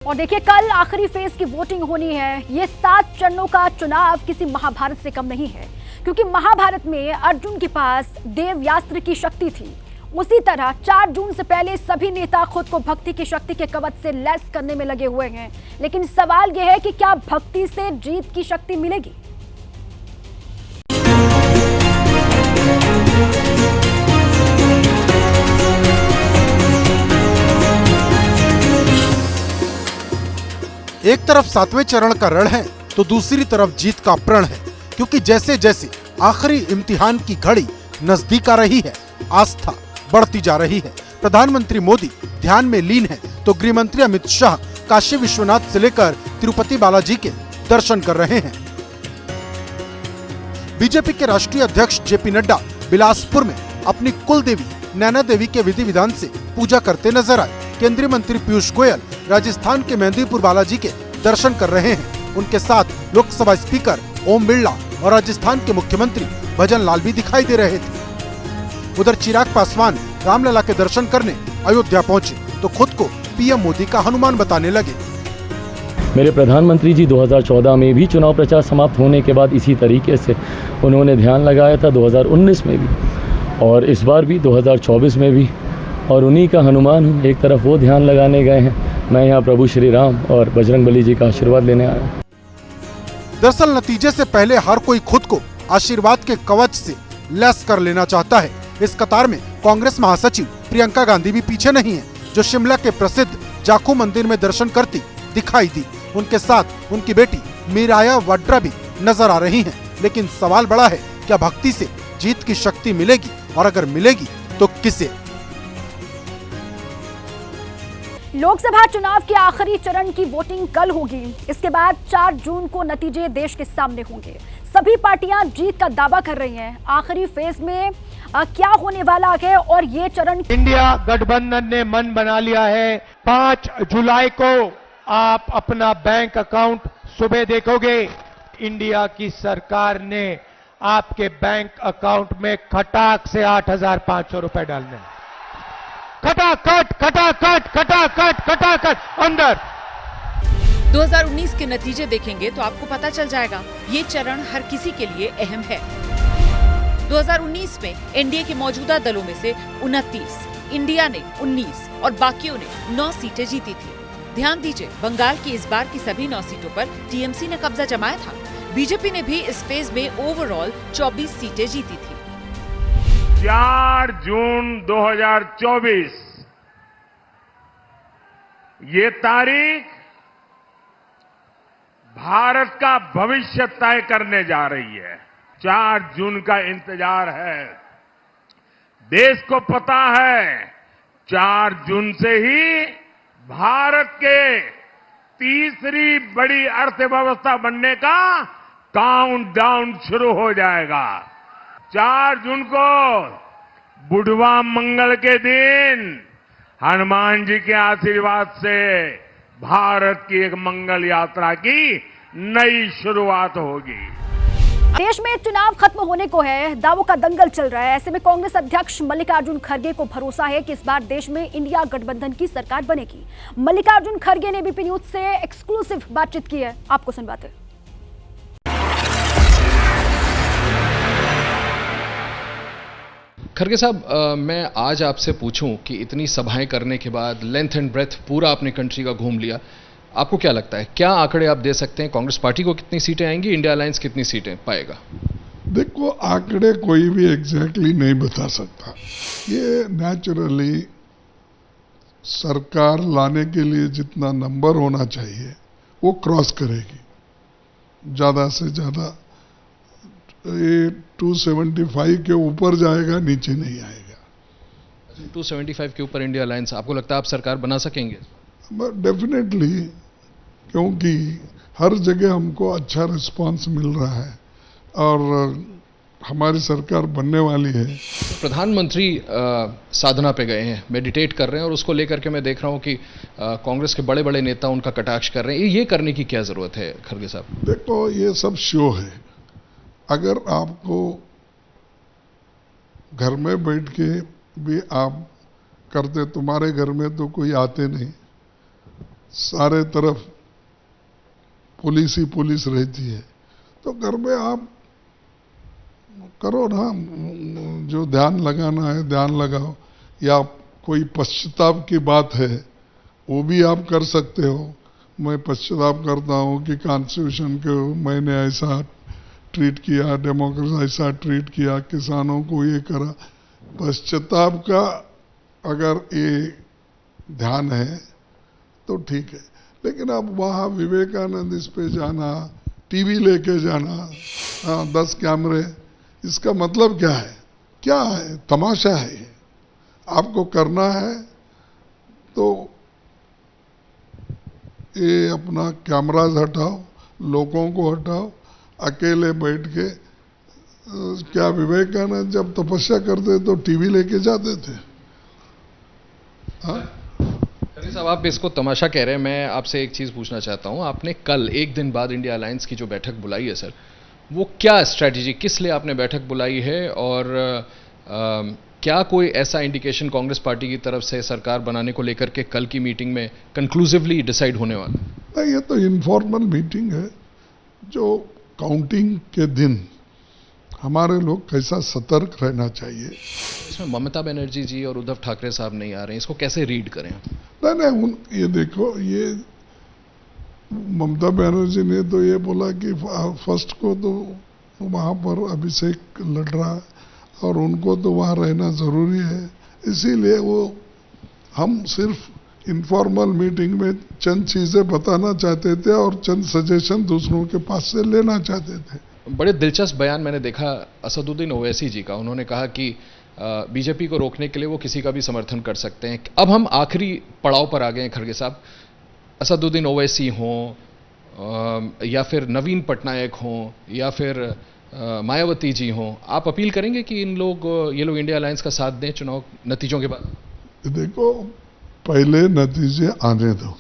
और देखिए, कल आखिरी फेज की वोटिंग होनी है। ये 7 चरणों का चुनाव किसी महाभारत से कम नहीं है, क्योंकि महाभारत में अर्जुन के पास देवयास्त्र की शक्ति थी। उसी तरह 4 जून से पहले सभी नेता खुद को भक्ति की शक्ति के कवच से लैस करने में लगे हुए हैं। लेकिन सवाल यह है कि क्या भक्ति से जीत की शक्ति मिलेगी? एक तरफ 7वें चरण का रण है तो दूसरी तरफ जीत का प्रण है, क्योंकि जैसे जैसे आखिरी इम्तिहान की घड़ी नजदीक आ रही है, आस्था बढ़ती जा रही है। प्रधानमंत्री मोदी ध्यान में लीन है तो गृह मंत्री अमित शाह काशी विश्वनाथ से लेकर तिरुपति बालाजी के दर्शन कर रहे हैं। बीजेपी के राष्ट्रीय अध्यक्ष जेपी नड्डा बिलासपुर में अपनी कुल देवी नैना देवी के विधि विधान से पूजा करते नजर आए। केंद्रीय मंत्री पीयूष गोयल राजस्थान के मेहंदीपुर बालाजी के दर्शन कर रहे हैं। उनके साथ लोकसभा स्पीकर ओम बिरला और राजस्थान के मुख्यमंत्री भजन लाल भी दिखाई दे रहे थे। उधर चिराग पासवान रामलला के दर्शन करने अयोध्या पहुंचे तो खुद को पीएम मोदी का हनुमान बताने लगे। मेरे प्रधानमंत्री जी 2014 में भी चुनाव प्रचार समाप्त होने के बाद इसी तरीके से उन्होंने ध्यान लगाया था, 2019 में भी और इस बार भी 2024 में भी, और उन्हीं का हनुमान हूँ। एक तरफ वो ध्यान लगाने गए हैं, मैं यहाँ प्रभु श्री राम और बजरंगबली जी का आशीर्वाद लेने आया। दरअसल नतीजे से पहले हर कोई खुद को आशीर्वाद के कवच से लैस कर लेना चाहता है। इस कतार में कांग्रेस महासचिव प्रियंका गांधी भी पीछे नहीं है, जो शिमला के प्रसिद्ध जाखू मंदिर में दर्शन करती दिखाई दी। उनके साथ उनकी बेटी मीराया वाड्रा भी नजर आ रही हैं। लेकिन सवाल बड़ा है, क्या भक्ति से जीत की शक्ति मिलेगी, और अगर मिलेगी तो किसे? लोकसभा चुनाव के आखिरी चरण की वोटिंग कल होगी। इसके बाद 4 जून को नतीजे देश के सामने होंगे। सभी पार्टियां जीत का दावा कर रही हैं। आखिरी फेज में क्या होने वाला है और ये चरण इंडिया गठबंधन ने मन बना लिया है। 5 जुलाई को आप अपना बैंक अकाउंट सुबह देखोगे, इंडिया की सरकार ने आपके बैंक अकाउंट में खटाक से 8,500 रुपए डालने हैं। खटाखट खटाखट खटाखट खटाखट अंदर। 2019 के नतीजे देखेंगे तो आपको पता चल जाएगा, ये चरण हर किसी के लिए अहम है। 2019 में एनडीए के मौजूदा दलों में से 29, इंडिया ने 19 और बाकियों ने 9 सीटें जीती थी। ध्यान दीजिए, बंगाल की इस बार की सभी 9 सीटों पर टीएमसी ने कब्जा जमाया था। बीजेपी ने भी इस फेज में ओवरऑल 24 सीटें जीती थी। 4 जून 2024 ये तारीख भारत का भविष्य तय करने जा रही है। 4 जून का इंतजार है। देश को पता है 4 जून से ही भारत के तीसरी बड़ी अर्थव्यवस्था बनने का काउंटडाउन शुरू हो जाएगा। 4 जून को बुधवा मंगल के दिन हनुमान जी के आशीर्वाद से भारत की एक मंगल यात्रा की नई शुरुआत होगी। देश में चुनाव खत्म होने को है, दावों का दंगल चल रहा है। ऐसे में कांग्रेस अध्यक्ष मल्लिकार्जुन खड़गे को भरोसा है कि इस बार देश में इंडिया गठबंधन की सरकार बनेगी। मल्लिकार्जुन खड़गे ने बीपी न्यूज से एक्सक्लूसिव बातचीत की है, आपको सुनवाते हैं। खड़गे साहब, मैं आज आपसे पूछूं कि इतनी सभाएं करने के बाद लेंथ एंड ब्रेथ पूरा अपनी कंट्री का घूम लिया, आपको क्या लगता है, क्या आंकड़े आप दे सकते हैं? कांग्रेस पार्टी को कितनी सीटें आएंगी, इंडिया अलायंस कितनी सीटें पाएगा? देखो, आंकड़े कोई भी एग्जैक्टली नहीं बता सकता। ये नेचुरली सरकार लाने के लिए जितना नंबर होना चाहिए वो क्रॉस करेगी। ज़्यादा से ज़्यादा ये 275 के ऊपर जाएगा, नीचे नहीं आएगा। 275 के ऊपर इंडिया अलायंस, आपको लगता है आप सरकार बना सकेंगे? डेफिनेटली, क्योंकि हर जगह हमको अच्छा रिस्पांस मिल रहा है और हमारी सरकार बनने वाली है। प्रधानमंत्री साधना पे गए हैं, मेडिटेट कर रहे हैं, और उसको लेकर के मैं देख रहा हूं कि कांग्रेस के बड़े बड़े नेता उनका कटाक्ष कर रहे हैं। ये करने की क्या जरूरत है खड़गे साहब? देखो, ये सब शो है। अगर आपको घर में बैठ के भी आप करते, तुम्हारे घर में तो कोई आते नहीं, सारे तरफ पुलिस ही पुलिस रहती है, तो घर में आप करो ना, जो ध्यान लगाना है ध्यान लगाओ, या कोई पश्चाताप की बात है वो भी आप कर सकते हो। मैं पश्चाताप करता हूँ कि कॉन्स्टिट्यूशन को मैंने ऐसा ट्रीट किया, डेमोक्रेसी ऐसा ट्रीट किया, किसानों को ये करा। पश्चाताप का अगर ये ध्यान है तो ठीक है, लेकिन अब वहाँ विवेकानंद इस पे जाना, टीवी लेके जाना, 10 कैमरे, इसका मतलब क्या है? क्या है? तमाशा है ये। आपको करना है तो ये अपना कैमराज हटाओ, लोगों को हटाओ, अकेले बैठ के। क्या विवेकानंद जब तपस्या करते तो टीवी लेके जाते थे? हाँ, साहब आप इसको तमाशा कह रहे हैं, मैं आपसे एक चीज़ पूछना चाहता हूं। आपने कल एक दिन बाद इंडिया अलायंस की जो बैठक बुलाई है सर, वो क्या स्ट्रैटेजी, किस लिए आपने बैठक बुलाई है, और क्या कोई ऐसा इंडिकेशन कांग्रेस पार्टी की तरफ से सरकार बनाने को लेकर के कल की मीटिंग में कंक्लूसिवली डिसाइड होने वाला? नहीं, ये तो इनफॉर्मल मीटिंग है। जो काउंटिंग के दिन हमारे लोग कैसा सतर्क रहना चाहिए। इसमें ममता बनर्जी जी और उद्धव ठाकरे साहब नहीं आ रहे हैं, इसको कैसे रीड करें? नहीं, ये देखो, ये ममता बनर्जी ने तो ये बोला कि फर्स्ट को तो वहाँ पर अभिषेक लड़ रहा है और उनको तो वहाँ रहना जरूरी है, इसीलिए वो हम सिर्फ इनफॉर्मल मीटिंग में चंद चीजें बताना चाहते थे और चंद सजेशन दूसरों के पास से लेना चाहते थे। बड़े दिलचस्प बयान मैंने देखा असदुद्दीन ओवैसी जी का। उन्होंने कहा कि बीजेपी को रोकने के लिए वो किसी का भी समर्थन कर सकते हैं। अब हम आखिरी पड़ाव पर आ गए हैं खड़गे साहब, असदुद्दीन ओवैसी हों या फिर नवीन पटनायक हों या फिर मायावती जी हों, आप अपील करेंगे कि ये लोग इंडिया अलायंस का साथ दें चुनाव नतीजों के बाद? देखो, पहले नतीजे आने दो,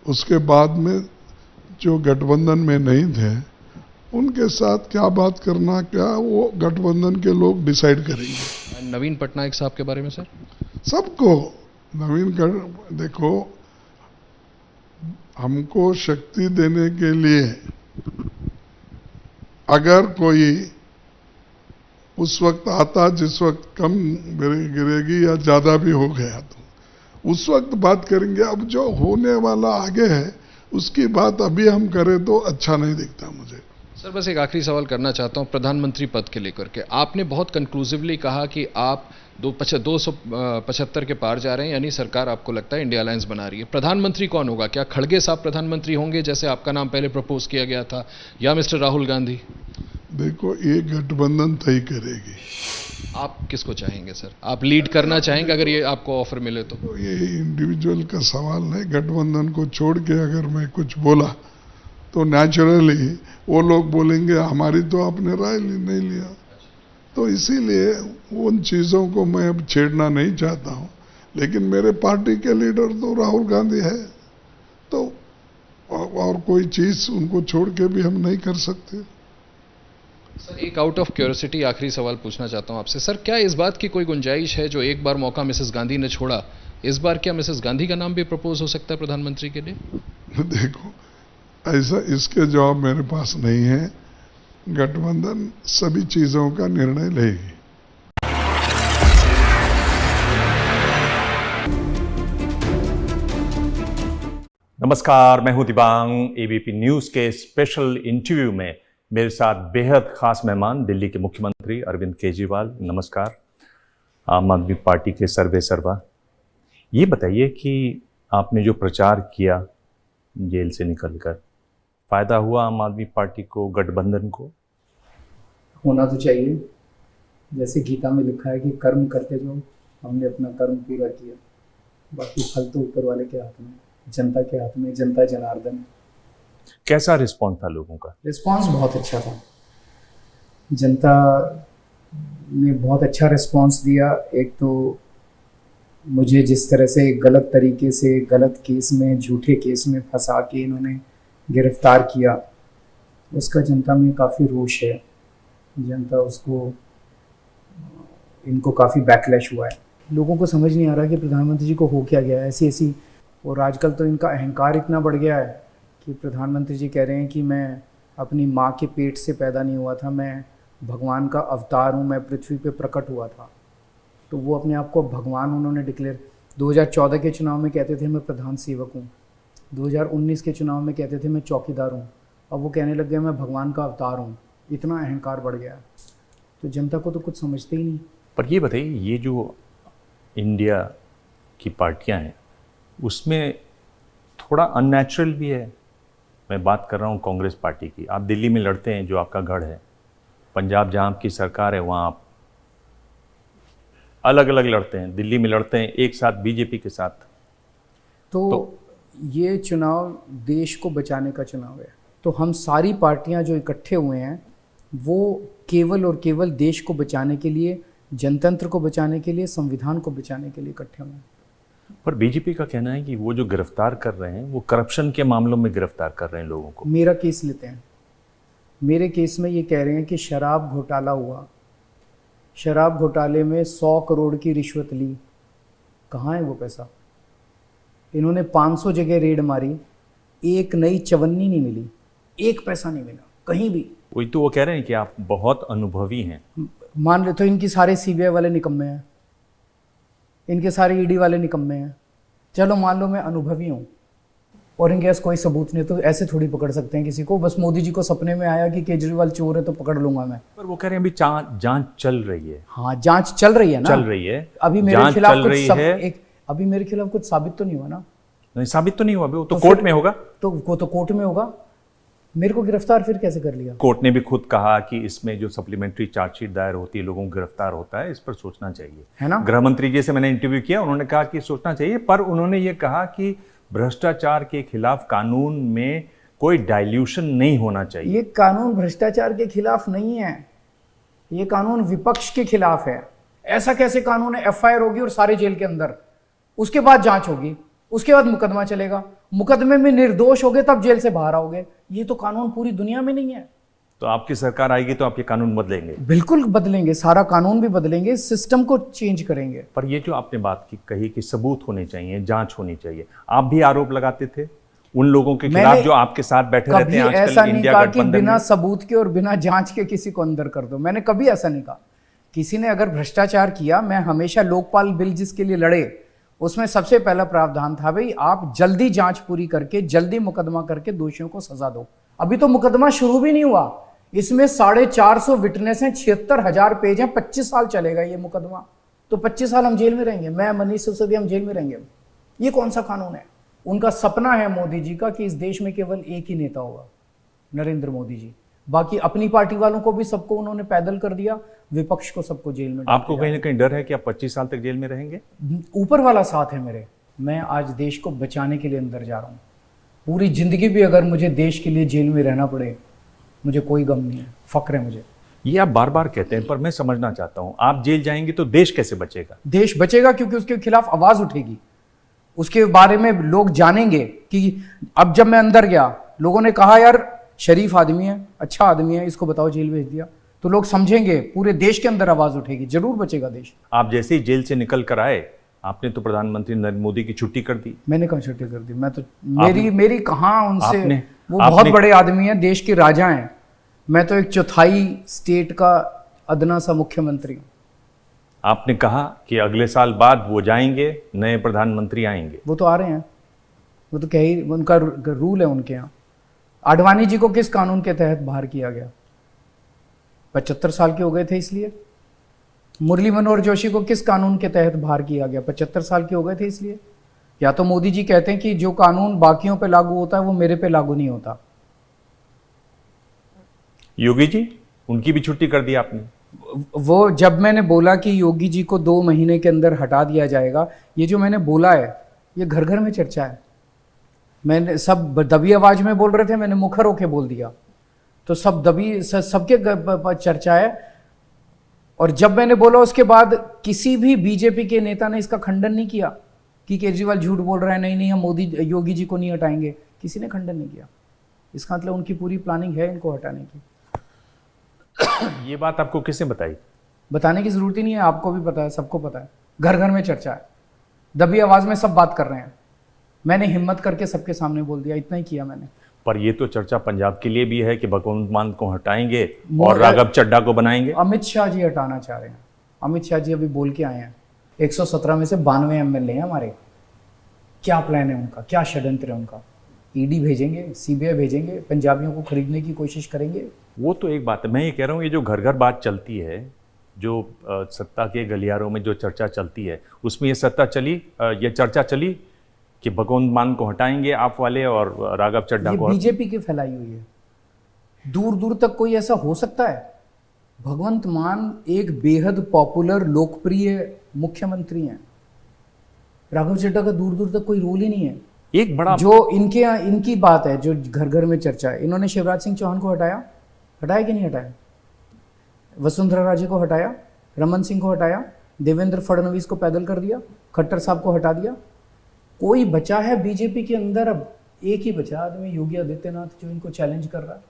उसके बाद में जो गठबंधन में नहीं थे उनके साथ क्या बात करना, क्या वो गठबंधन के लोग डिसाइड करेंगे। नवीन पटनायक साहब के बारे में सर? सबको देखो, हमको शक्ति देने के लिए अगर कोई उस वक्त आता जिस वक्त कम गिरेगी या ज्यादा भी हो गया तो उस वक्त बात करेंगे। अब जो होने वाला आगे है उसकी बात अभी हम करें तो अच्छा नहीं दिखता मुझे। सर बस एक आखिरी सवाल करना चाहता हूं प्रधानमंत्री पद के लेकर के। आपने बहुत कंक्लूसिवली कहा कि आप 275 के पार जा रहे हैं, यानी सरकार आपको लगता है इंडिया अलायंस बना रही है। प्रधानमंत्री कौन होगा? क्या खड़गे साहब प्रधानमंत्री होंगे जैसे आपका नाम पहले प्रपोज किया गया था, या मिस्टर राहुल गांधी? देखो, ये गठबंधन तय करेगी। आप किसको चाहेंगे सर? आप लीड करना चाहेंगे अगर ये आपको ऑफर मिले तो? ये इंडिविजुअल का सवाल नहीं। गठबंधन को छोड़ के अगर मैं कुछ बोला तो नेचुरली वो लोग बोलेंगे हमारी तो आपने राय नहीं लिया, तो इसीलिए उन चीज़ों को मैं अब छेड़ना नहीं चाहता हूं। लेकिन मेरे पार्टी के लीडर तो राहुल गांधी है, तो और कोई चीज़ उनको छोड़ के भी हम नहीं कर सकते। सर एक आउट ऑफ क्यूरियोसिटी आखिरी सवाल पूछना चाहता हूं आपसे। सर क्या इस बात की कोई गुंजाइश है, जो एक बार मौका मिसेस गांधी ने छोड़ा, इस बार क्या मिसेस गांधी का नाम भी प्रपोज हो सकता है प्रधानमंत्री के लिए? देखो, ऐसा इसके जवाब मेरे पास नहीं है। गठबंधन सभी चीजों का निर्णय लेगी। नमस्कार, मैं हूं दिबांग। एबीपी न्यूज के स्पेशल इंटरव्यू में मेरे साथ बेहद खास मेहमान दिल्ली के मुख्यमंत्री अरविंद केजरीवाल। नमस्कार। आम आदमी पार्टी के सर्वे सर्वा, ये बताइए कि आपने जो प्रचार किया जेल से निकलकर, फायदा हुआ आम आदमी पार्टी को, गठबंधन को? होना तो चाहिए। जैसे गीता में लिखा है कि कर्म करते जाओ, हमने अपना कर्म पूरा किया, बाकी फल तो ऊपर वाले के हाथ में, जनता के हाथ में। जनता जनार्दन। कैसा रिस्पॉन्स था लोगों का? रिस्पॉन्स बहुत अच्छा था। जनता ने बहुत अच्छा रिस्पॉन्स दिया। एक तो मुझे जिस तरह से गलत तरीके से गलत केस में, झूठे केस में फंसा के इन्होंने गिरफ्तार किया, उसका जनता में काफ़ी रोष है। जनता उसको, इनको काफ़ी बैकलैश हुआ है। लोगों को समझ नहीं आ रहा कि प्रधानमंत्री जी को हो क्या गया। ऐसी और आजकल तो इनका अहंकार इतना बढ़ गया है कि प्रधानमंत्री जी कह रहे हैं कि मैं अपनी माँ के पेट से पैदा नहीं हुआ था, मैं भगवान का अवतार हूँ, मैं पृथ्वी पे प्रकट हुआ था। तो वो अपने आप को भगवान उन्होंने डिक्लेयर 2014 के चुनाव में कहते थे मैं प्रधान सेवक हूँ, 2019 के चुनाव में कहते थे मैं चौकीदार हूँ, अब वो कहने लग गए मैं भगवान का अवतार हूँ। इतना अहंकार बढ़ गया, तो जनता को तो कुछ समझते ही नहीं। पर ये बताइए, ये जो इंडिया की पार्टियां हैं उसमें थोड़ा अननेचुरल भी है। मैं बात कर रहा हूँ कांग्रेस पार्टी की। आप दिल्ली में लड़ते हैं जो आपका गढ़ है, पंजाब जहाँ आपकी सरकार है वहाँ आप अलग अलग लड़ते हैं, दिल्ली में लड़ते हैं एक साथ बीजेपी के साथ। तो ये चुनाव देश को बचाने का चुनाव है। तो हम सारी पार्टियां जो इकट्ठे हुए हैं वो केवल और केवल देश को बचाने के लिए, जनतंत्र को बचाने के लिए, संविधान को बचाने के लिए इकट्ठे हुए हैं। पर बीजेपी का कहना है कि वो जो गिरफ्तार कर रहे हैं वो करप्शन के मामलों में गिरफ्तार कर रहे हैं लोगों को। मेरा केस लेते हैं, मेरे केस में ये कह रहे हैं कि शराब घोटाला हुआ, शराब घोटाले में 100 करोड़ की रिश्वत ली, कहाँ है वो पैसा? इन्होंने 500 जगह रेड मारी, एक नई चवन्नी नहीं मिली, एक पैसा नहीं मिला कहीं भी। वही तो वो कह रहे हैं कि आप बहुत अनुभवी हैं। मान ले तो इनकी सारे सीबीआई वाले निकम्मे हैं, इनके सारे ईडी वाले निकम्मे हैं। चलो मान लो मैं अनुभवी हूँ और इनके पास कोई सबूत नहीं, तो ऐसे थोड़ी पकड़ सकते हैं किसी को। बस मोदी जी को सपने में आया कि केजरीवाल चोर है तो पकड़ लूंगा मैं। पर वो कह रहे हैं अभी जांच चल रही है। हाँ, जांच चल रही है ना, चल रही है। अभी मेरे खिलाफ कुछ अभी मेरे खिलाफ कुछ साबित तो नहीं हुआ ना? नहीं, साबित तो नहीं हुआ अभी, वो तो कोर्ट में होगा। तो वो तो कोर्ट में होगा। मेरे को गिरफ्तार फिर कैसे कर लिया? कोर्ट ने भी खुद कहा कि इसमें जो सप्लीमेंट्री चार्जशीट दायर होती है, लोगों को गिरफ्तार होता है, इस पर सोचना चाहिए, है ना। गृह मंत्री जी से मैंने इंटरव्यू किया, उन्होंने कहा कि सोचना चाहिए, पर उन्होंने ये कहा कि भ्रष्टाचार के खिलाफ कानून में कोई डाइल्यूशन नहीं होना चाहिए। ये कानून भ्रष्टाचार के खिलाफ नहीं है, ये कानून विपक्ष के खिलाफ है। ऐसा कैसे कानून है? एफआईआर होगी और सारे जेल के अंदर, उसके बाद जांच होगी, उसके बाद मुकदमा चलेगा, मुकदमे में निर्दोष होगे तब जेल से बाहर आओगे। ये तो कानून पूरी दुनिया में नहीं है। तो आपकी सरकार आएगी तो आप ये कानून बदलेंगे? बिल्कुल बदलेंगे, सारा कानून भी बदलेंगे, सिस्टम को चेंज करेंगे। पर ये जो आपने बात की कही कि सबूत होने चाहिए, जांच होनी चाहिए, आप भी आरोप लगाते थे उन लोगों के खिलाफ जो आपके साथ बैठे रहते हैं आजकल ऐसा नहीं इंडिया कहा कि गठबंधन बिना में। सबूत के और बिना जांच के किसी को अंदर कर दो, मैंने कभी ऐसा नहीं कहा। किसी ने अगर भ्रष्टाचार किया, मैं हमेशा लोकपाल बिल जिसके लिए लड़े उसमें सबसे पहला प्रावधान था भाई आप जल्दी जांच पूरी करके जल्दी मुकदमा करके दोषियों को सजा दो। अभी तो मुकदमा शुरू भी नहीं हुआ, इसमें 450 विटनेस हैं, 76,000 पेज हैं, 25 साल चलेगा ये मुकदमा। तो 25 साल हम जेल में रहेंगे, मैं मनीष सिसोदिया हम जेल में रहेंगे। ये कौन सा कानून है? उनका सपना है मोदी जी का कि इस देश में केवल एक ही नेता होगा, नरेंद्र मोदी जी। बाकी अपनी पार्टी वालों को भी सबको उन्होंने पैदल कर दिया, विपक्ष को सबको जेल में। आपको कहीं ना कहीं डर है कि आप 25 साल तक जेल में रहेंगे? ऊपर वाला साथ है मेरे, मैं आज देश को बचाने के लिए अंदर जा रहा हूँ। पूरी जिंदगी भी अगर मुझे देश के लिए जेल में रहना पड़े, मुझे कोई गम नहीं है, फक्र है मुझे। ये आप बार बार कहते हैं, पर मैं समझना चाहता हूँ, आप जेल जाएंगे तो देश कैसे बचेगा? देश बचेगा क्योंकि उसके खिलाफ आवाज उठेगी, उसके बारे में लोग जानेंगे। कि अब जब मैं अंदर गया, लोगों ने कहा यार शरीफ आदमी है, अच्छा आदमी है, इसको बताओ जेल भेज दिया, तो लोग समझेंगे, पूरे देश के अंदर आवाज उठेगी, जरूर बचेगा देश। आप जैसे ही जेल से निकल कर आए, आपने तो प्रधानमंत्री नरेंद्र मोदी की छुट्टी कर दी। मैंने कहाँ छुट्टी कर दी? मैं तो मेरी कहाँ उनसे, वो बहुत बहुत बड़े आदमी हैं, देश के राजा हैं, मैं तो एक चौथाई स्टेट का अदना सा मुख्यमंत्री हूँ। आपने कहा कि अगले साल बाद वो जाएंगे, नए प्रधानमंत्री आएंगे। वो तो आ रहे हैं, वो तो कहीं उनका रूल है उनके यहाँ। आडवाणी जी को किस कानून के तहत बाहर किया गया? 75 साल के हो गए थे इसलिए। मुरली मनोहर जोशी को किस कानून के तहत बाहर किया गया? 75 साल के हो गए थे इसलिए। या तो मोदी जी कहते हैं कि जो कानून बाकियों पे लागू होता है वो मेरे पे लागू नहीं होता। योगी जी, उनकी भी छुट्टी कर दी आपने। वो जब मैंने बोला कि योगी जी को 2 महीने के अंदर हटा दिया जाएगा, ये जो मैंने बोला है ये घर घर में चर्चा है। मैंने सब दबी आवाज में बोल रहे थे, मैंने मुखर होके बोल दिया, तो सब दबी सबके चर्चा है। और जब मैंने बोला उसके बाद किसी भी बीजेपी के नेता ने इसका खंडन नहीं किया कि केजरीवाल झूठ बोल रहा है, नहीं हम योगी जी को नहीं हटाएंगे, किसी ने खंडन नहीं किया। इसका मतलब उनकी पूरी प्लानिंग है इनको हटाने की। ये बात आपको किसने बताई? बताने की जरूरत ही नहीं है, आपको भी पता है, सबको पता है, घर घर में चर्चा है, दबी आवाज में सब बात कर रहे हैं। मैंने हिम्मत करके सबके सामने बोल दिया, इतना ही किया मैंने। पर ये तो चर्चा पंजाब के लिए भी है कि भगवंत मान को हटाएंगे और राघव चड्ढा को बनाएंगे। अमित शाह जी हटाना चाह रहे हैं। अमित शाह जी अभी बोल के आए हैं, 117 में से 92 एमएलए हैं हमारे। क्या प्लान है उनका, क्या षड्यंत्र है उनका? ईडी भेजेंगे, सीबीआई भेजेंगे, पंजाबियों को खरीदने की कोशिश करेंगे। वो तो एक बात है, मैं ये कह रहा हूँ ये जो घर घर बात चलती है, जो सत्ता के गलियारों में जो चर्चा चलती है, उसमें ये चर्चा चली कि भगवंत मान को हटाएंगे आप वाले और राघव चड्ढा को। बीजेपी की फैलाई हुई है, दूर दूर तक कोई ऐसा हो सकता है? भगवंत मान एक बेहद पॉपुलर लोकप्रिय मुख्यमंत्री हैं, राघव चड्ढा का दूर दूर तक कोई रोल ही नहीं है। एक बड़ा जो इनकी बात है, जो घर घर में चर्चा है, इन्होंने शिवराज सिंह चौहान को हटाया कि नहीं हटाया? वसुंधरा राजे को हटाया, रमन सिंह को हटाया, देवेंद्र फडणवीस को पैदल कर दिया, खट्टर साहब को हटा दिया। कोई बचा है बीजेपी के अंदर? अब एक ही बचा आदमी, योगी आदित्यनाथ, जो इनको चैलेंज कर रहा है।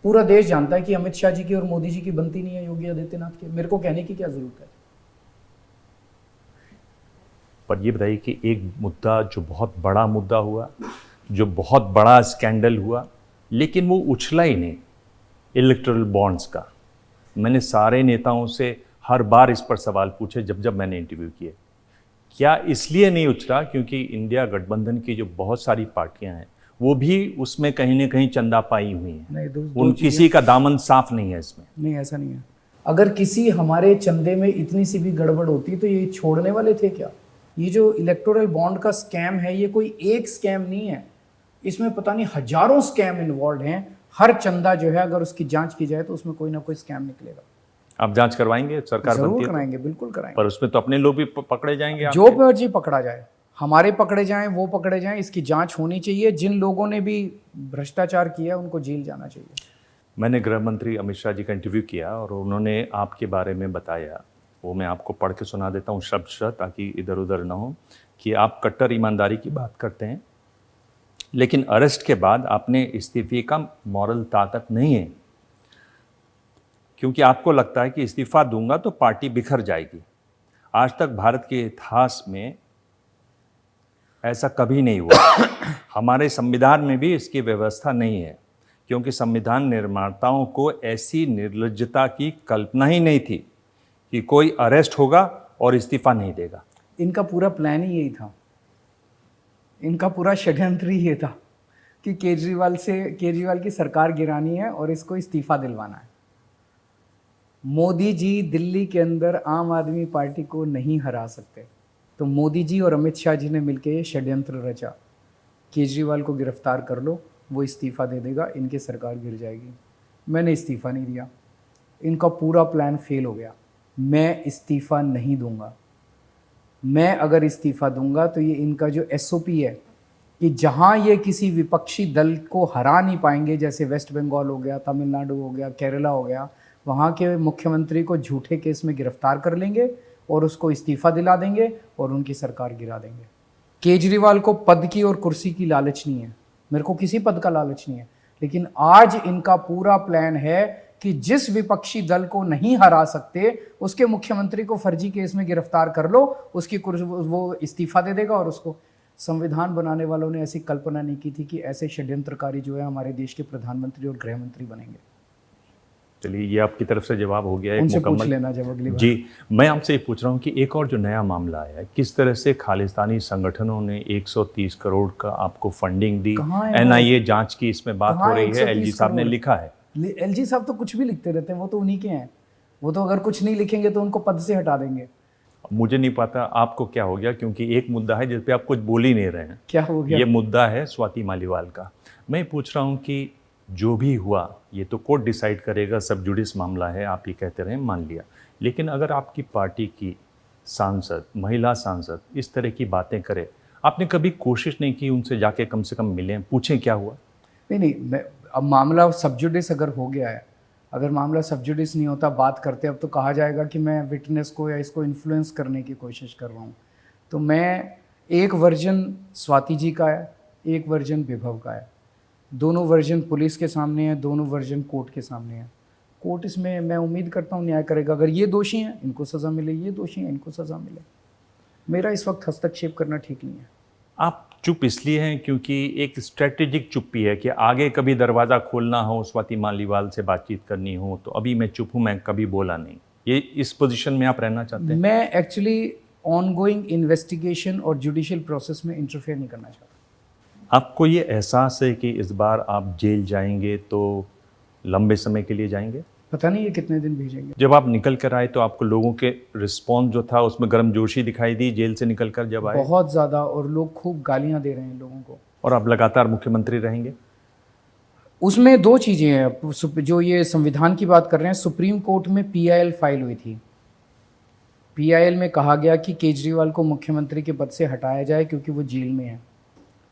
पूरा देश जानता है कि अमित शाह जी की और मोदी जी की बनती नहीं है योगी आदित्यनाथ की। मेरे को कहने की क्या जरूरत है? पर ये बताइए कि एक मुद्दा जो बहुत बड़ा मुद्दा हुआ, जो बहुत बड़ा स्कैंडल हुआ, लेकिन वो उछला ही नहीं, इलेक्टोरल बॉन्ड्स का। मैंने सारे नेताओं से हर बार इस पर सवाल पूछे जब मैंने इंटरव्यू किए। क्या इसलिए नहीं उछला क्योंकि इंडिया गठबंधन की जो बहुत सारी पार्टियां हैं वो भी उसमें कहीं ना कहीं चंदा पाई हुई हैं, किसी का दामन साफ नहीं है इसमें? नहीं, ऐसा नहीं है। अगर किसी हमारे चंदे में इतनी सी भी गड़बड़ होती तो ये छोड़ने वाले थे क्या? ये जो इलेक्टोरल बॉन्ड का स्कैम है, ये कोई एक स्कैम नहीं है, इसमें पता नहीं हजारों स्कैम इन्वॉल्व हैं। हर चंदा जो है अगर उसकी जांच की जाए तो उसमें कोई ना कोई स्कैम निकलेगा। आप जांच करवाएंगे? सरकार जरूर कराएंगे, बिल्कुल कराएंगे। पर उसमें तो अपने लोग भी पकड़े जाएंगे। जो मर्जी पकड़ा जाए, हमारे पकड़े जाएं, वो पकड़े जाएं, इसकी जांच होनी चाहिए। जिन लोगों ने भी भ्रष्टाचार किया उनको जेल जाना चाहिए। मैंने गृह मंत्री अमित शाह जी का इंटरव्यू किया और उन्होंने आपके बारे में बताया, वो मैं आपको पढ़ के सुना देता हूँ शब्द शब्द, ताकि इधर उधर ना हो, कि आप कट्टर ईमानदारी की बात करते हैं, लेकिन अरेस्ट के बाद आपने इस्तीफे का मॉरल ताकत नहीं है, क्योंकि आपको लगता है कि इस्तीफा दूंगा तो पार्टी बिखर जाएगी। आज तक भारत के इतिहास में ऐसा कभी नहीं हुआ। हमारे संविधान में भी इसकी व्यवस्था नहीं है, क्योंकि संविधान निर्माताओं को ऐसी निर्लज्जता की कल्पना ही नहीं थी कि कोई अरेस्ट होगा और इस्तीफा नहीं देगा। इनका पूरा प्लान ही यही था, इनका पूरा षड्यंत्र ही ये था कि केजरीवाल की सरकार गिरानी है और इसको इस्तीफा दिलवाना है। मोदी जी दिल्ली के अंदर आम आदमी पार्टी को नहीं हरा सकते, तो मोदी जी और अमित शाह जी ने मिलकर ये षड्यंत्र रचा। केजरीवाल को गिरफ्तार कर लो, वो इस्तीफा दे देगा, इनकी सरकार गिर जाएगी। मैंने इस्तीफा नहीं दिया, इनका पूरा प्लान फेल हो गया। मैं इस्तीफा नहीं दूंगा। मैं अगर इस्तीफा दूंगा तो ये इनका जो SOP है कि जहां ये किसी विपक्षी दल को हरा नहीं पाएंगे, जैसे वेस्ट बंगाल हो गया, तमिलनाडु हो गया, केरला हो गया, वहाँ के मुख्यमंत्री को झूठे केस में गिरफ्तार कर लेंगे और उसको इस्तीफा दिला देंगे और उनकी सरकार गिरा देंगे। केजरीवाल को पद की और कुर्सी की लालच नहीं है, मेरे को किसी पद का लालच नहीं है, लेकिन आज इनका पूरा प्लान है कि जिस विपक्षी दल को नहीं हरा सकते उसके मुख्यमंत्री को फर्जी केस में गिरफ्तार कर लो, उसकी वो इस्तीफा दे देगा और उसको। संविधान बनाने वालों ने ऐसी कल्पना नहीं की थी कि ऐसे षड्यंत्रकारी जो है हमारे देश के प्रधानमंत्री और गृह मंत्री बनेंगे। चलिए, ये आपकी तरफ से जवाब हो गया, उनसे पूछ लेना जब अगली बार। जी, मैं आपसे ये पूछ रहा हूँ कि एक और जो नया मामला आया है, किस तरह से खालिस्तानी संगठनों ने 130 करोड़ का आपको फंडिंग दी, NIA जांच की इसमें बात हो रही है, LG साहब ने लिखा है। LG साहब तो कुछ भी लिखते रहते हैं, वो तो उन्हीं के हैं, वो तो अगर कुछ नहीं लिखेंगे तो उनको पद से हटा देंगे। मुझे नहीं पता आपको क्या हो गया, क्योंकि एक मुद्दा है जिस पे आप कुछ बोल ही नहीं रहे हैं। क्या हो गया? ये मुद्दा है स्वाति मालीवाल का। मैं पूछ रहा हूँ कि जो भी हुआ ये तो कोर्ट डिसाइड करेगा, सब जुडिस मामला है, आप ये कहते रहे, मान लिया, लेकिन अगर आपकी पार्टी की सांसद, महिला सांसद इस तरह की बातें करे, आपने कभी कोशिश नहीं की उनसे जाके कम से कम मिलें, पूछें क्या हुआ? नहीं, अब मामला सब जुडिस अगर हो गया है, अगर मामला सब जुडिस नहीं होता, बात करते, अब तो कहा जाएगा कि मैं विटनेस को या इसको इन्फ्लुएंस करने की कोशिश कर रहा हूँ। तो मैं, एक वर्जन स्वाति जी का है, एक वर्जन विभव का है, दोनों वर्जन पुलिस के सामने है, दोनों वर्जन कोर्ट के सामने है। कोर्ट इसमें मैं उम्मीद करता हूँ न्याय करेगा। अगर ये दोषी हैं इनको सज़ा मिले, ये दोषी हैं इनको सज़ा मिले। मेरा इस वक्त हस्तक्षेप करना ठीक नहीं है। आप चुप इसलिए हैं क्योंकि एक स्ट्रेटेजिक चुप्पी है कि आगे कभी दरवाज़ा खोलना हो, स्वाति मालीवाल से बातचीत करनी हो, तो अभी मैं चुप हूँ, मैं कभी बोला नहीं। ये इस पोजीशन में आप रहना चाहते हैं? मैं एक्चुअली ऑनगोइंग इन्वेस्टिगेशन और जुडिशियल प्रोसेस में इंटरफेयर नहीं करना चाहता। आपको ये एहसास है कि इस बार आप जेल जाएंगे तो लंबे समय के लिए जाएंगे? पता नहीं ये कितने दिन भेजेंगे। जब आप निकल कर आए तो आपको लोगों के रिस्पॉन्स जो था उसमें गर्मजोशी दिखाई दी जेल से निकल कर जब आए? बहुत ज़्यादा, और लोग खूब गालियां दे रहे हैं लोगों को। और आप लगातार मुख्यमंत्री रहेंगे? उसमें दो चीज़ें हैं। जो ये संविधान की बात कर रहे हैं, सुप्रीम कोर्ट में PIL फाइल हुई थी। PIL में कहा गया कि केजरीवाल को मुख्यमंत्री के पद से हटाया जाए क्योंकि वो जेल में है।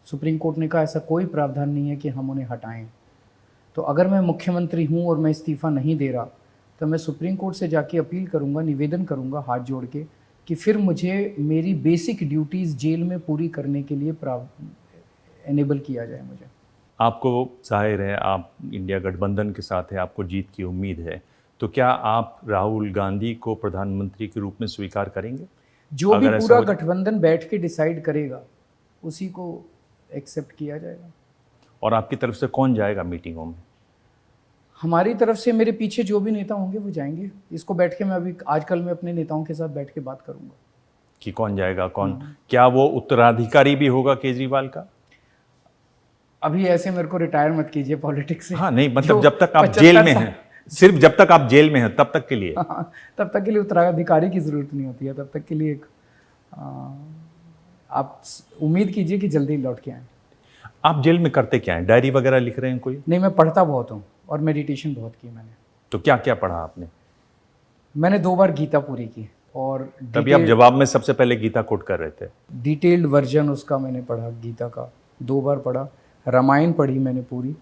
सुप्रीम कोर्ट ने कहा ऐसा कोई प्रावधान नहीं है कि हम उन्हें हटाएं। तो अगर मैं मुख्यमंत्री हूं और मैं इस्तीफ़ा नहीं दे रहा तो मैं सुप्रीम कोर्ट से जाके अपील करूंगा, निवेदन करूंगा हाथ जोड़ के कि फिर मुझे मेरी बेसिक ड्यूटीज़ जेल में पूरी करने के लिए एनेबल किया जाए मुझे। आपको जाहिर है आप इंडिया गठबंधन के साथ है, आपको जीत की उम्मीद है, तो क्या आप राहुल गांधी को प्रधानमंत्री के रूप में स्वीकार करेंगे? जो भी पूरा गठबंधन बैठ के डिसाइड करेगा उसी को एक्सेप्ट किया जाएगा। और आपकी तरफ से कौन जाएगा मीटिंगों में? हमारी तरफ से मेरे पीछे जो भी नेता होंगे वो जाएंगे। इसको बैठ के मैं अभी आजकल मैं अपने नेताओं के साथ बैठ के बात करूंगा कि कौन जाएगा, कौन, क्या वो उत्तराधिकारी भी होगा केजरीवाल का? अभी ऐसे मेरे को रिटायर मत कीजिए पॉलिटिक्स से। हाँ नहीं, मतलब जब तक आप जेल में हैं, सिर्फ जब तक आप जेल में हैं तब तक के लिए। हाँ, तब तक के लिए उत्तराधिकारी की जरूरत नहीं होती है। तब तक के लिए आप उम्मीद कीजिए कि जल्दी लौट के आए। आप जेल में करते क्या हैं? डायरी वगैरह लिख रहे हैं कोई? नहीं, मैं पढ़ता बहुत हूँ और मेडिटेशन बहुत की मैंने। तो क्या क्या पढ़ा आपने? मैंने 2 बार गीता पूरी की और तभी आप जवाब में सबसे पहले गीता कोट कर रहे थे। डिटेल्ड वर्जन उसका मैंने पढ़ा, गीता का 2 बार पढ़ा। रामायण पढ़ी मैंने पूरी,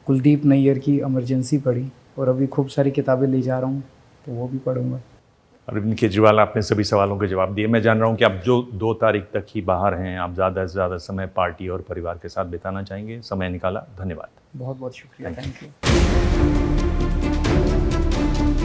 कुलदीप नैयर की इमरजेंसी पढ़ी, और अभी खूब सारी किताबें ले जा रहा हूँ तो वो भी पढ़ूंगा। अरविंद केजरीवाल, आपने सभी सवालों के जवाब दिए। मैं जान रहा हूँ कि आप जो 2 तारीख तक ही बाहर हैं, आप ज़्यादा से ज़्यादा समय पार्टी और परिवार के साथ बिताना चाहेंगे। समय निकाला, धन्यवाद। बहुत बहुत शुक्रिया, थैंक यू।